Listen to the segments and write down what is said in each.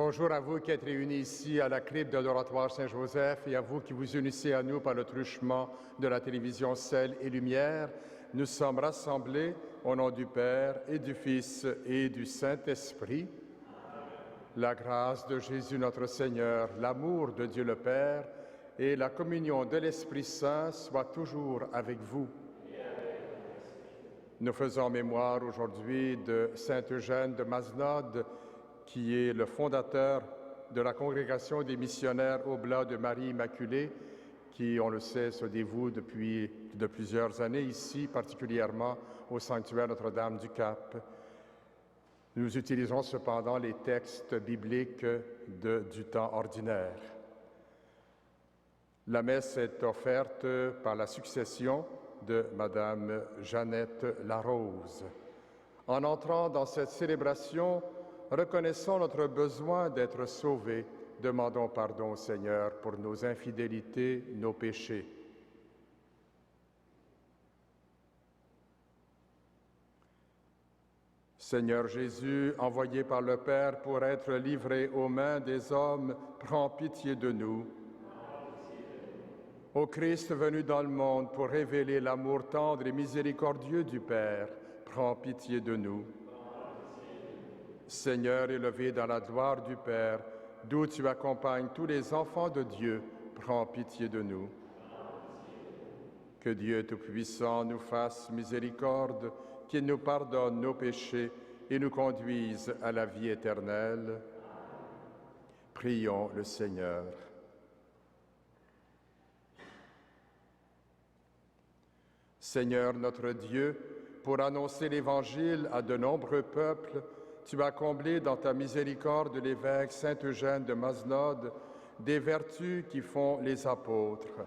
Bonjour à vous qui êtes réunis ici à la crypte de l'Oratoire Saint-Joseph et à vous qui vous unissez à nous par le truchement de la télévision Sel et Lumière. Nous sommes rassemblés au nom du Père et du Fils et du Saint-Esprit. La grâce de Jésus notre Seigneur, l'amour de Dieu le Père et la communion de l'Esprit Saint soient toujours avec vous. Nous faisons mémoire aujourd'hui de Saint Eugène de Mazenod, qui est le fondateur de la Congrégation des missionnaires Oblats de Marie Immaculée, qui, on le sait, se dévoue depuis de plusieurs années ici, particulièrement au sanctuaire Notre-Dame du Cap. Nous utilisons cependant les textes bibliques du temps ordinaire. La messe est offerte par la succession de Madame Jeannette Larose. En entrant dans cette célébration, reconnaissons notre besoin d'être sauvés. Demandons pardon au Seigneur pour nos infidélités, nos péchés. Seigneur Jésus, envoyé par le Père pour être livré aux mains des hommes, prends pitié de nous. Ô Christ venu dans le monde pour révéler l'amour tendre et miséricordieux du Père, prends pitié de nous. Seigneur élevé dans la gloire du Père, d'où tu accompagnes tous les enfants de Dieu, prends pitié de nous. Que Dieu Tout-Puissant nous fasse miséricorde, qu'il nous pardonne nos péchés et nous conduise à la vie éternelle. Prions le Seigneur. Seigneur notre Dieu, pour annoncer l'Évangile à de nombreux peuples, tu as comblé dans ta miséricorde l'évêque Saint Eugène de Mazenod des vertus qui font les apôtres.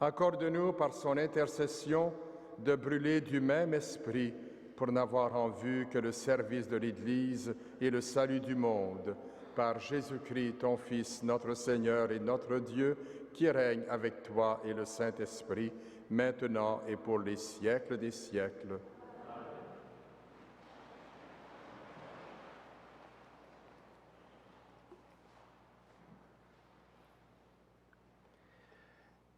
Accorde-nous par son intercession de brûler du même esprit pour n'avoir en vue que le service de l'Église et le salut du monde. Par Jésus-Christ, ton Fils, notre Seigneur et notre Dieu, qui règne avec toi et le Saint-Esprit, maintenant et pour les siècles des siècles.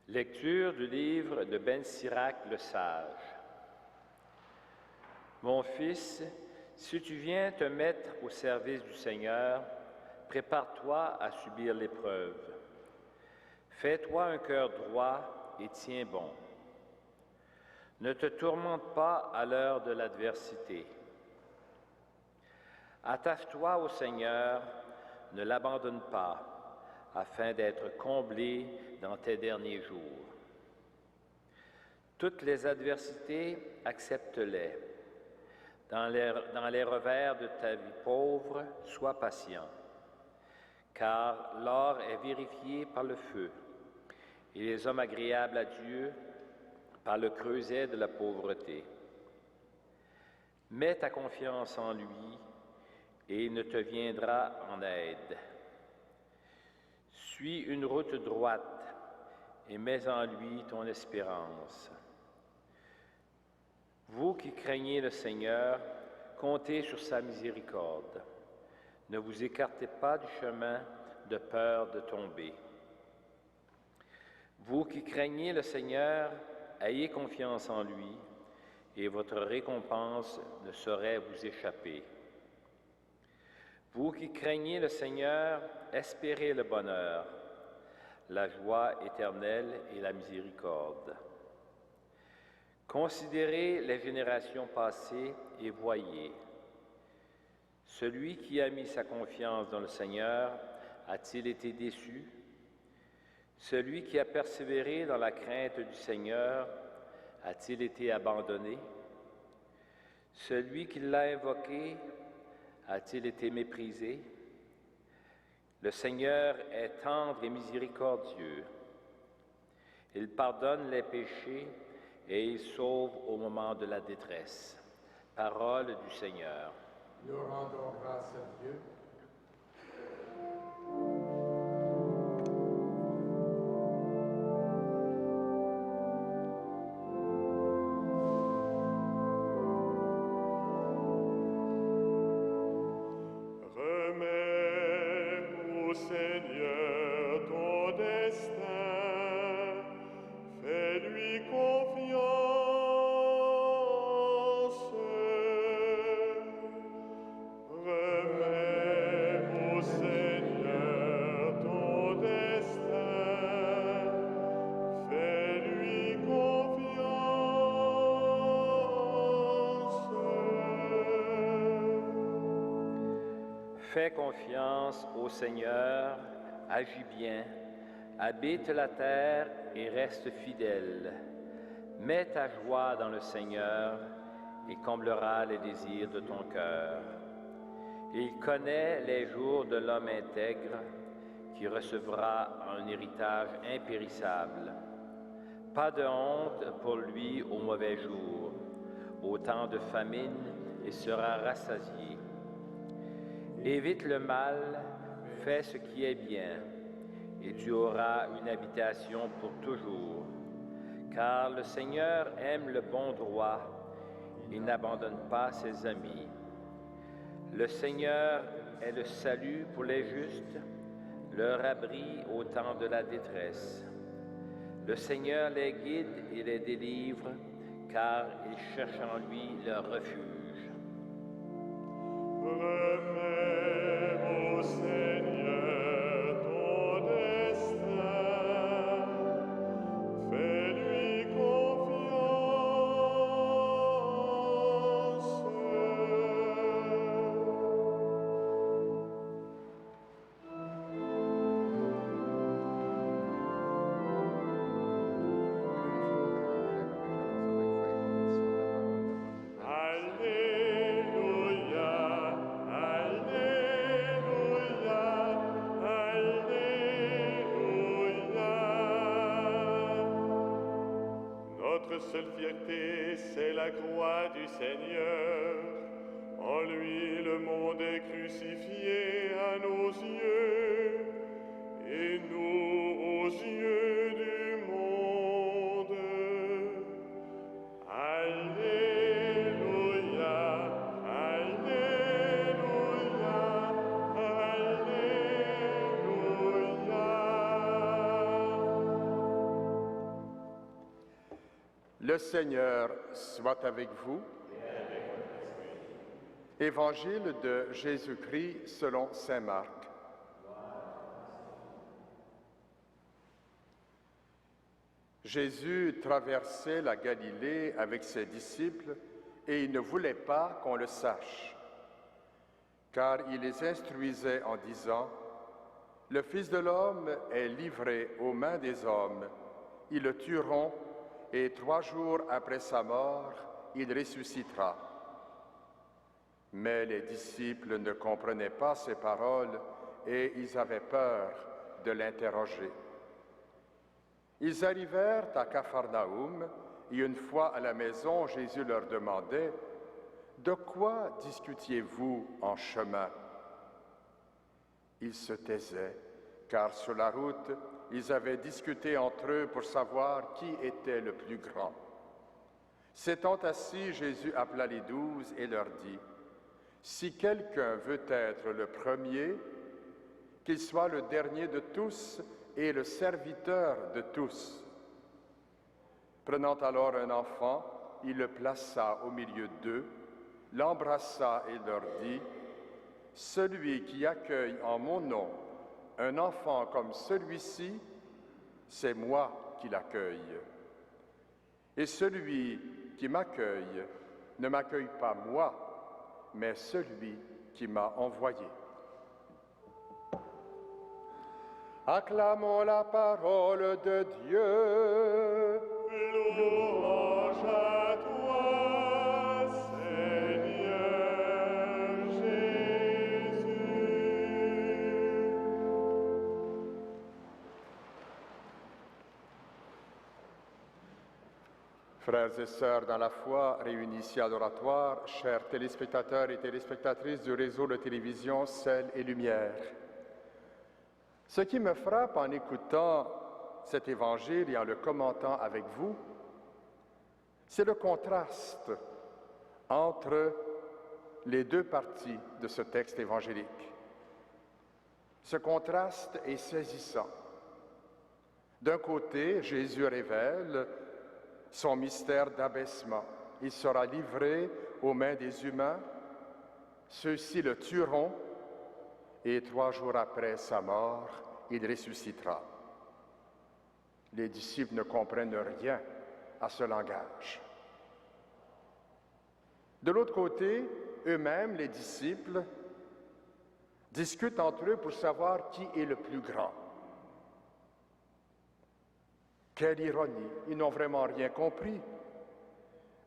Lecture du livre de Ben Sirac le Sage. Mon fils, si tu viens te mettre au service du Seigneur, prépare-toi à subir l'épreuve. Fais-toi un cœur droit et tiens bon. Ne te tourmente pas à l'heure de l'adversité. Attache-toi au Seigneur, ne l'abandonne pas, afin d'être comblé dans tes derniers jours. Toutes les adversités, accepte-les. Dans les revers de ta vie pauvre, sois patient, car l'or est vérifié par le feu, et les hommes agréables à Dieu par le creuset de la pauvreté. Mets ta confiance en lui, et il ne te viendra en aide. Suis une route droite et mets en lui ton espérance. Vous qui craignez le Seigneur, comptez sur sa miséricorde. Ne vous écartez pas du chemin de peur de tomber. Vous qui craignez le Seigneur, ayez confiance en lui, et votre récompense ne saurait vous échapper. Vous qui craignez le Seigneur, espérez le bonheur, la joie éternelle et la miséricorde. Considérez les générations passées et voyez. Celui qui a mis sa confiance dans le Seigneur a-t-il été déçu? Celui qui a persévéré dans la crainte du Seigneur a-t-il été abandonné? Celui qui l'a invoqué a-t-il été méprisé? Le Seigneur est tendre et miséricordieux. Il pardonne les péchés et il sauve au moment de la détresse. Parole du Seigneur. Nous rendons grâce à Dieu. Remets destin, fais-lui confiance. Remets au Seigneur ton destin, fais-lui confiance. Fais confiance au Seigneur, agis bien, habite la terre et reste fidèle. Mets ta joie dans le Seigneur et comblera les désirs de ton cœur. Il connaît les jours de l'homme intègre qui recevra un héritage impérissable. Pas de honte pour lui au mauvais jour. Au temps de famine, il sera rassasié. Évite le mal, fais ce qui est bien, et tu auras une habitation pour toujours. Car le Seigneur aime le bon droit, il n'abandonne pas ses amis. Le Seigneur est le salut pour les justes, leur abri au temps de la détresse. Le Seigneur les guide et les délivre, car ils cherchent en lui leur refuge. Remets au Seigneur ton destin, fais-lui confiance. Alléluia, Alléluia, Alléluia. Notre seule fierté, c'est la croix du Seigneur. En lui, le monde est crucifié à nos yeux, et nous aux yeux du monde. Alléluia, Alléluia, Alléluia. Le Seigneur soit avec vous. Évangile de Jésus-Christ selon saint Marc. Jésus traversait la Galilée avec ses disciples et il ne voulait pas qu'on le sache, car il les instruisait en disant: « Le Fils de l'homme est livré aux mains des hommes, ils le tueront et 3 jours après sa mort, il ressuscitera. » Mais les disciples ne comprenaient pas ces paroles et ils avaient peur de l'interroger. Ils arrivèrent à Capharnaüm et une fois à la maison, Jésus leur demandait: « De quoi discutiez-vous en chemin ?» Ils se taisaient, car sur la route, ils avaient discuté entre eux pour savoir qui était le plus grand. S'étant assis, Jésus appela les 12 et leur dit: « Si quelqu'un veut être le premier, qu'il soit le dernier de tous et le serviteur de tous. » Prenant alors un enfant, il le plaça au milieu d'eux, l'embrassa et leur dit: « Celui qui accueille en mon nom un enfant comme celui-ci, c'est moi qui l'accueille. Et celui qui m'accueille ne m'accueille pas moi, mais celui qui m'a envoyé. » Acclamons la parole de Dieu. Louange à toi, Seigneur Jésus. Frères et sœurs dans la foi, réunis ici à l'oratoire, chers téléspectateurs et téléspectatrices du réseau de télévision Sel et Lumière. Ce qui me frappe en écoutant cet évangile et en le commentant avec vous, c'est le contraste entre les deux parties de ce texte évangélique. Ce contraste est saisissant. D'un côté, Jésus révèle son mystère d'abaissement. Il sera livré aux mains des humains, ceux-ci le tueront, et 3 jours après sa mort, il ressuscitera. Les disciples ne comprennent rien à ce langage. De l'autre côté, eux-mêmes, les disciples, discutent entre eux pour savoir qui est le plus grand. Quelle ironie, ils n'ont vraiment rien compris.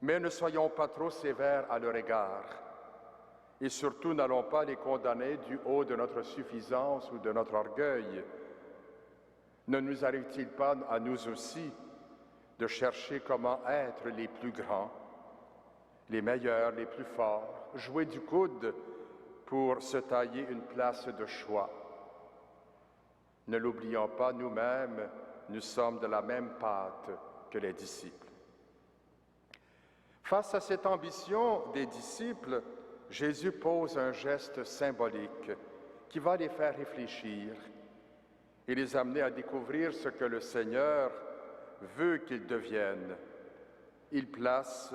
Mais ne soyons pas trop sévères à leur égard. Et surtout, n'allons pas les condamner du haut de notre suffisance ou de notre orgueil. Ne nous arrive-t-il pas à nous aussi de chercher comment être les plus grands, les meilleurs, les plus forts, jouer du coude pour se tailler une place de choix? Ne l'oublions pas, nous-mêmes, nous sommes de la même pâte que les disciples. Face à cette ambition des disciples, Jésus pose un geste symbolique qui va les faire réfléchir et les amener à découvrir ce que le Seigneur veut qu'ils deviennent. Il place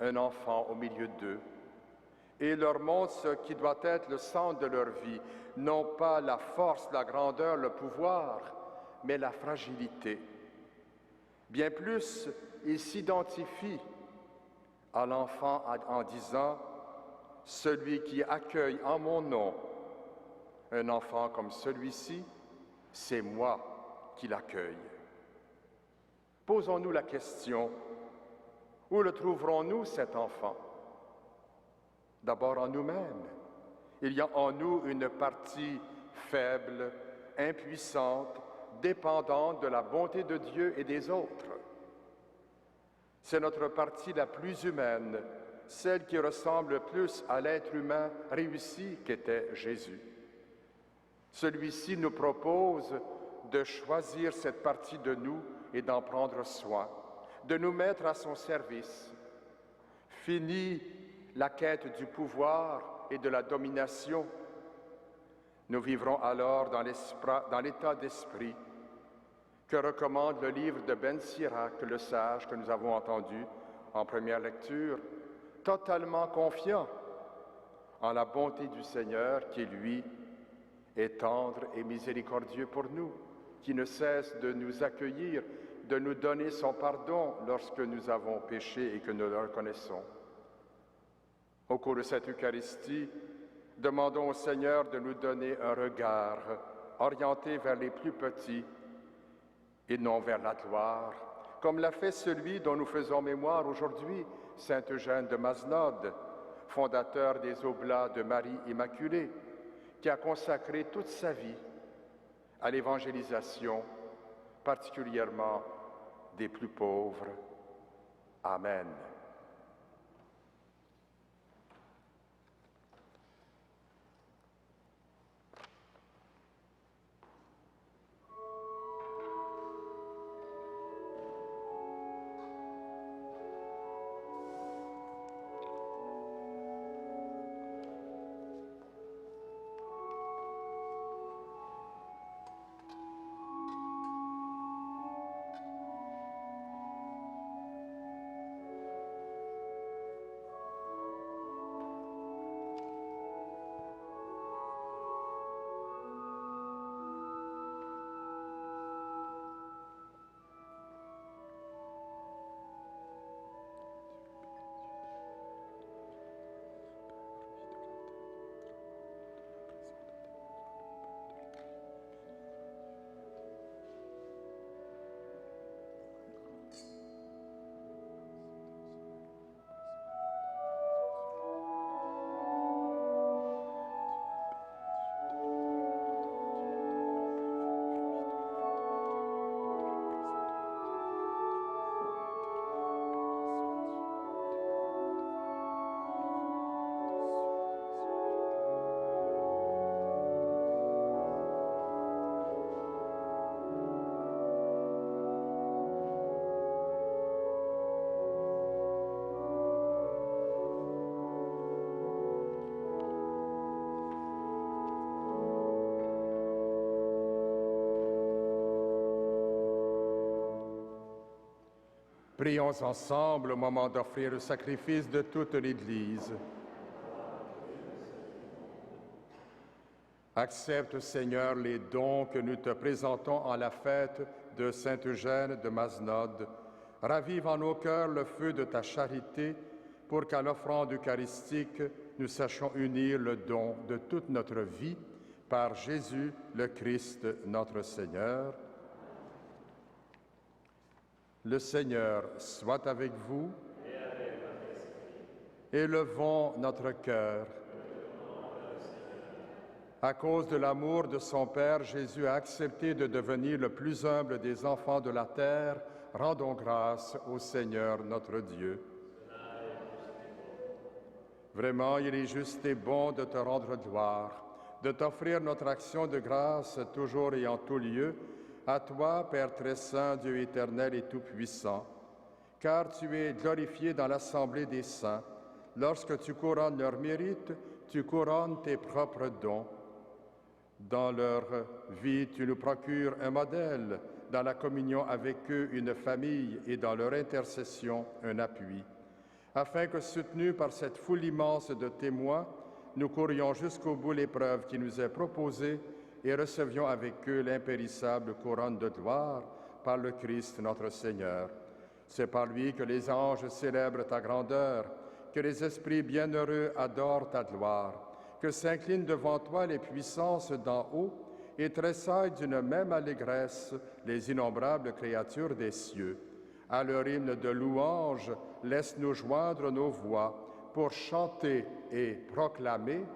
un enfant au milieu d'eux et leur montre ce qui doit être le centre de leur vie, non pas la force, la grandeur, le pouvoir, mais la fragilité. Bien plus, il s'identifie à l'enfant en disant « Celui qui accueille en mon nom un enfant comme celui-ci, c'est moi qui l'accueille. » Posons-nous la question, où le trouverons-nous cet enfant? D'abord en nous-mêmes. Il y a en nous une partie faible, impuissante, dépendante de la bonté de Dieu et des autres. C'est notre partie la plus humaine, celle qui ressemble le plus à l'être humain réussi qu'était Jésus. Celui-ci nous propose de choisir cette partie de nous et d'en prendre soin, de nous mettre à son service. Fini la quête du pouvoir et de la domination. Nous vivrons alors dans l'état d'esprit que recommande le livre de Ben Sirac, le sage que nous avons entendu en première lecture, totalement confiant en la bonté du Seigneur qui, lui, est tendre et miséricordieux pour nous, qui ne cesse de nous accueillir, de nous donner son pardon lorsque nous avons péché et que nous le reconnaissons. Au cours de cette Eucharistie, demandons au Seigneur de nous donner un regard orienté vers les plus petits et non vers la gloire, comme l'a fait celui dont nous faisons mémoire aujourd'hui, saint Eugène de Mazenod, fondateur des Oblats de Marie Immaculée, qui a consacré toute sa vie à l'évangélisation, particulièrement des plus pauvres. Amen. Prions ensemble au moment d'offrir le sacrifice de toute l'Église. Accepte, Seigneur, les dons que nous te présentons en la fête de Saint Eugène de Mazenod. Ravive en nos cœurs le feu de ta charité pour qu'à l'offrande eucharistique, nous sachions unir le don de toute notre vie par Jésus le Christ, notre Seigneur. Le Seigneur soit avec vous. Élevons notre cœur. À cause de l'amour de son Père, Jésus a accepté de devenir le plus humble des enfants de la terre. Rendons grâce au Seigneur notre Dieu. Vraiment, il est juste et bon de te rendre gloire, de t'offrir notre action de grâce toujours et en tout lieu, à toi, Père très saint, Dieu éternel et tout-puissant, car tu es glorifié dans l'assemblée des saints. Lorsque tu couronnes leurs mérites, tu couronnes tes propres dons. Dans leur vie, tu nous procures un modèle, dans la communion avec eux, une famille, et dans leur intercession, un appui, afin que, soutenus par cette foule immense de témoins, nous courions jusqu'au bout l'épreuve qui nous est proposée et recevions avec eux l'impérissable couronne de gloire par le Christ notre Seigneur. C'est par lui que les anges célèbrent ta grandeur, que les esprits bienheureux adorent ta gloire, que s'inclinent devant toi les puissances d'en haut et tressaillent d'une même allégresse les innombrables créatures des cieux. À leur hymne de louange, laisse-nous joindre nos voix pour chanter et proclamer.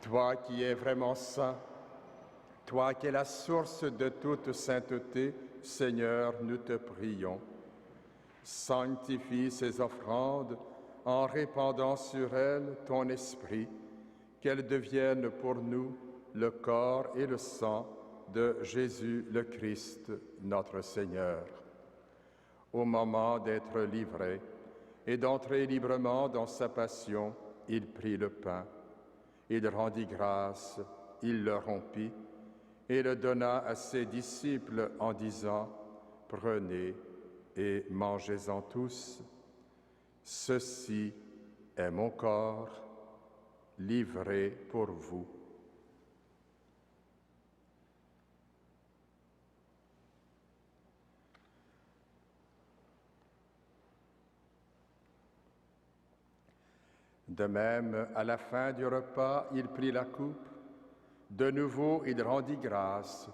Toi qui es vraiment saint, toi qui es la source de toute sainteté, Seigneur, nous te prions. Sanctifie ces offrandes en répandant sur elles ton esprit, qu'elles deviennent pour nous le corps et le sang de Jésus le Christ, notre Seigneur. Au moment d'être livré et d'entrer librement dans sa passion, il prit le pain. Il rendit grâce, il le rompit et le donna à ses disciples en disant « Prenez et mangez-en tous. Ceci est mon corps livré pour vous. » De même, à la fin du repas, il prit la coupe. De nouveau, il rendit grâce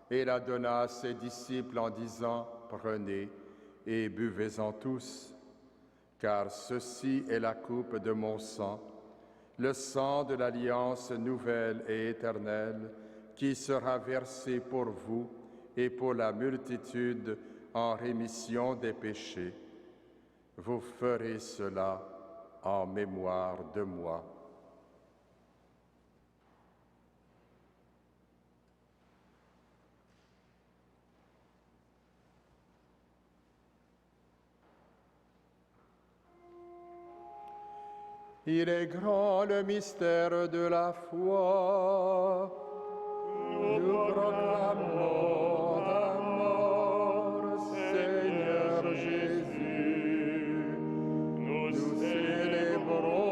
et la donna à ses disciples en disant « Prenez et buvez-en tous, car ceci est la coupe de mon sang, le sang de l'alliance nouvelle et éternelle, qui sera versé pour vous et pour la multitude en rémission des péchés. Vous ferez cela en mémoire de moi. » Il est grand le mystère de la foi. Nous proclamons ta mort, Seigneur Jésus. Nous célébrons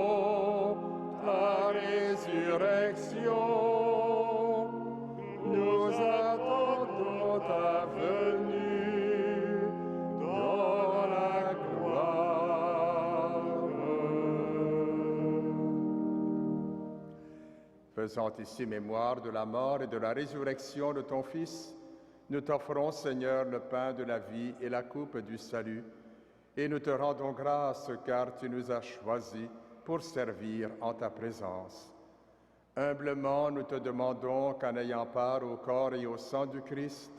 ta résurrection. Nous attendons ta venue Faisant ici mémoire de la mort et de la résurrection de ton Fils, nous t'offrons, Seigneur, le pain de la vie et la coupe du salut, et nous te rendons grâce car tu nous as choisis pour servir en ta présence. Humblement, nous te demandons qu'en ayant part au corps et au sang du Christ,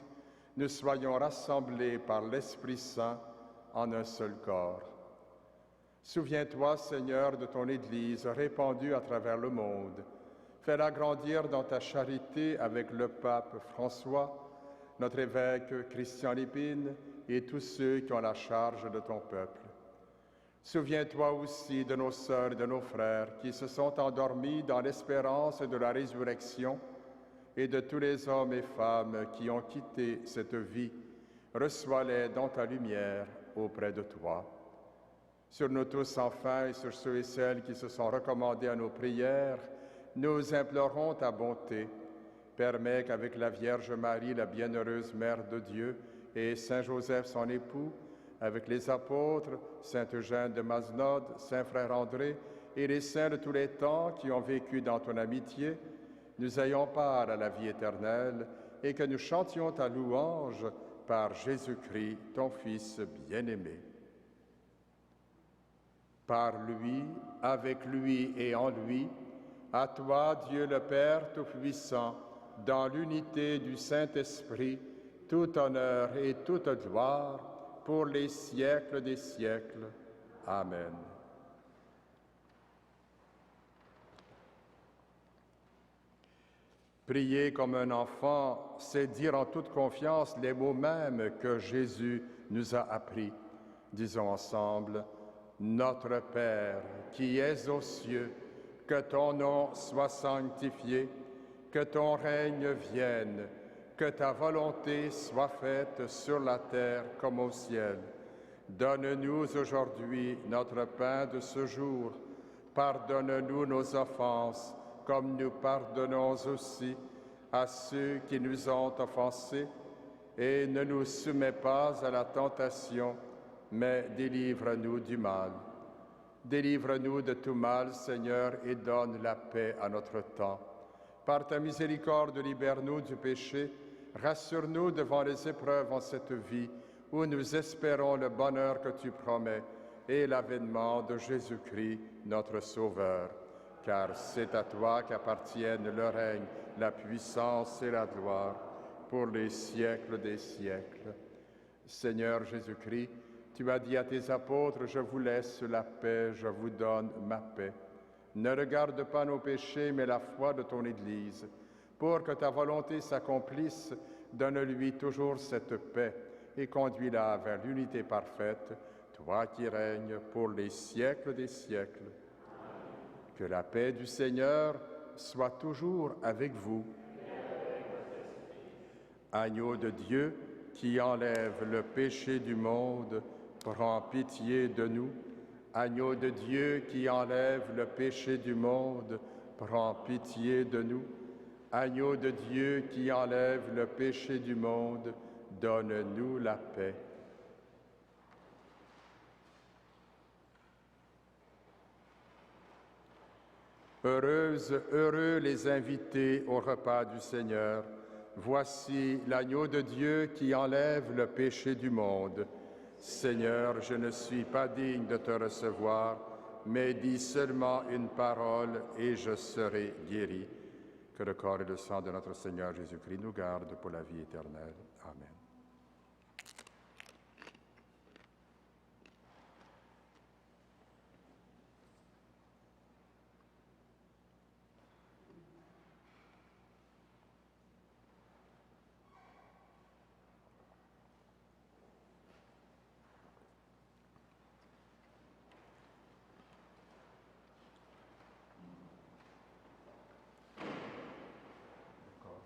nous soyons rassemblés par l'Esprit Saint en un seul corps. Souviens-toi, Seigneur, de ton Église répandue à travers le monde. Fais-la grandir dans ta charité avec le pape François, notre évêque Christian Lépine et tous ceux qui ont la charge de ton peuple. Souviens-toi aussi de nos sœurs et de nos frères qui se sont endormis dans l'espérance de la résurrection et de tous les hommes et femmes qui ont quitté cette vie. Reçois-les dans ta lumière auprès de toi. Sur nous tous enfin et sur ceux et celles qui se sont recommandés à nos prières, nous implorons ta bonté. Permets qu'avec la Vierge Marie, la bienheureuse Mère de Dieu, et Saint Joseph, son époux, avec les apôtres, Saint Eugène de Mazenod, Saint Frère André, et les saints de tous les temps qui ont vécu dans ton amitié, nous ayons part à la vie éternelle et que nous chantions ta louange par Jésus-Christ, ton Fils bien-aimé. Par lui, avec lui et en lui, à toi, Dieu le Père Tout-Puissant, dans l'unité du Saint-Esprit, tout honneur et toute gloire pour les siècles des siècles. Amen. Prier comme un enfant, c'est dire en toute confiance les mots mêmes que Jésus nous a appris. Disons ensemble, « Notre Père qui es aux cieux, que ton nom soit sanctifié, que ton règne vienne, que ta volonté soit faite sur la terre comme au ciel. Donne-nous aujourd'hui notre pain de ce jour. Pardonne-nous nos offenses, comme nous pardonnons aussi à ceux qui nous ont offensés. Et ne nous soumets pas à la tentation, mais délivre-nous du mal. Délivre-nous de tout mal, Seigneur, et donne la paix à notre temps. Par ta miséricorde, libère-nous du péché, rassure-nous devant les épreuves en cette vie, où nous espérons le bonheur que tu promets et l'avènement de Jésus-Christ, notre Sauveur. Car c'est à toi qu'appartiennent le règne, la puissance et la gloire, pour les siècles des siècles. Seigneur Jésus-Christ, tu as dit à tes apôtres, « Je vous laisse la paix, je vous donne ma paix. » Ne regarde pas nos péchés, mais la foi de ton Église. Pour que ta volonté s'accomplisse, donne-lui toujours cette paix et conduis-la vers l'unité parfaite, toi qui règnes pour les siècles des siècles. Que la paix du Seigneur soit toujours avec vous. Agneau de Dieu qui enlève le péché du monde, prends pitié de nous. Agneau de Dieu qui enlève le péché du monde, prends pitié de nous. Agneau de Dieu qui enlève le péché du monde, donne-nous la paix. Heureux les invités au repas du Seigneur. Voici l'agneau de Dieu qui enlève le péché du monde. Seigneur, je ne suis pas digne de te recevoir, mais dis seulement une parole et je serai guéri. Que le corps et le sang de notre Seigneur Jésus-Christ nous gardent pour la vie éternelle. Amen. Le corps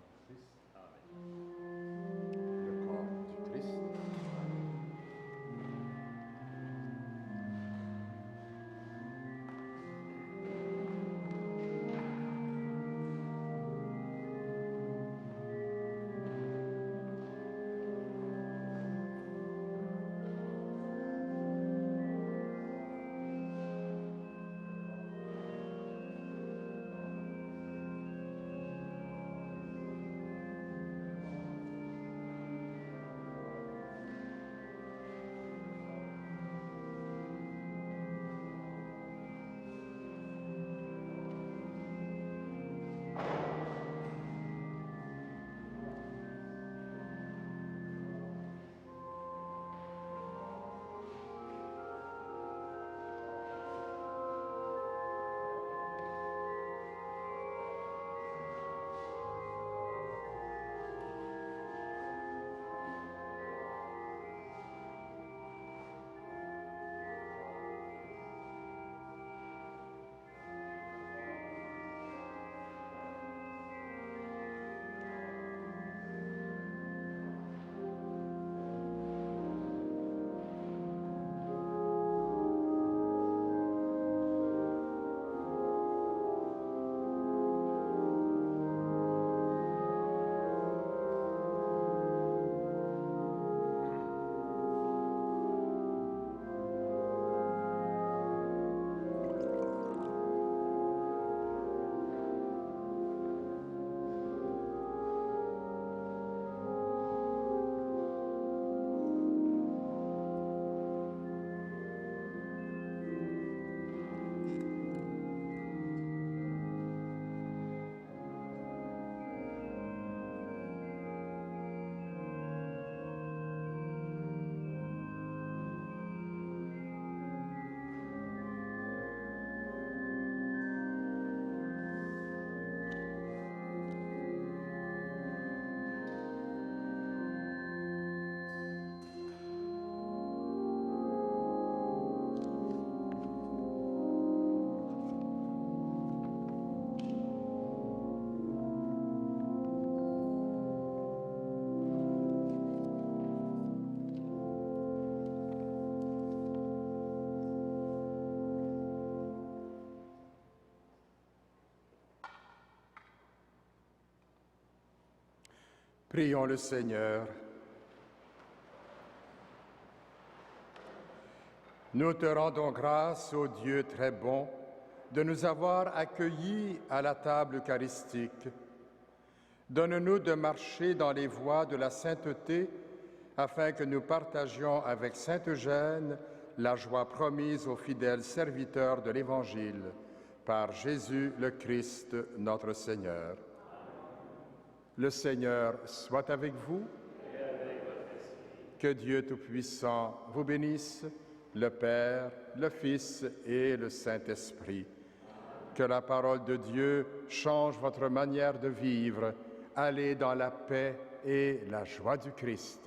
Prions le Seigneur. Nous te rendons grâce, ô Dieu très bon, de nous avoir accueillis à la table eucharistique. Donne-nous de marcher dans les voies de la sainteté, afin que nous partagions avec Saint Eugène la joie promise aux fidèles serviteurs de l'Évangile, par Jésus le Christ, notre Seigneur. Le Seigneur soit avec vous. Et avec votre esprit. Que Dieu Tout-Puissant vous bénisse, le Père, le Fils et le Saint-Esprit. Que la parole de Dieu change votre manière de vivre. Allez dans la paix et la joie du Christ.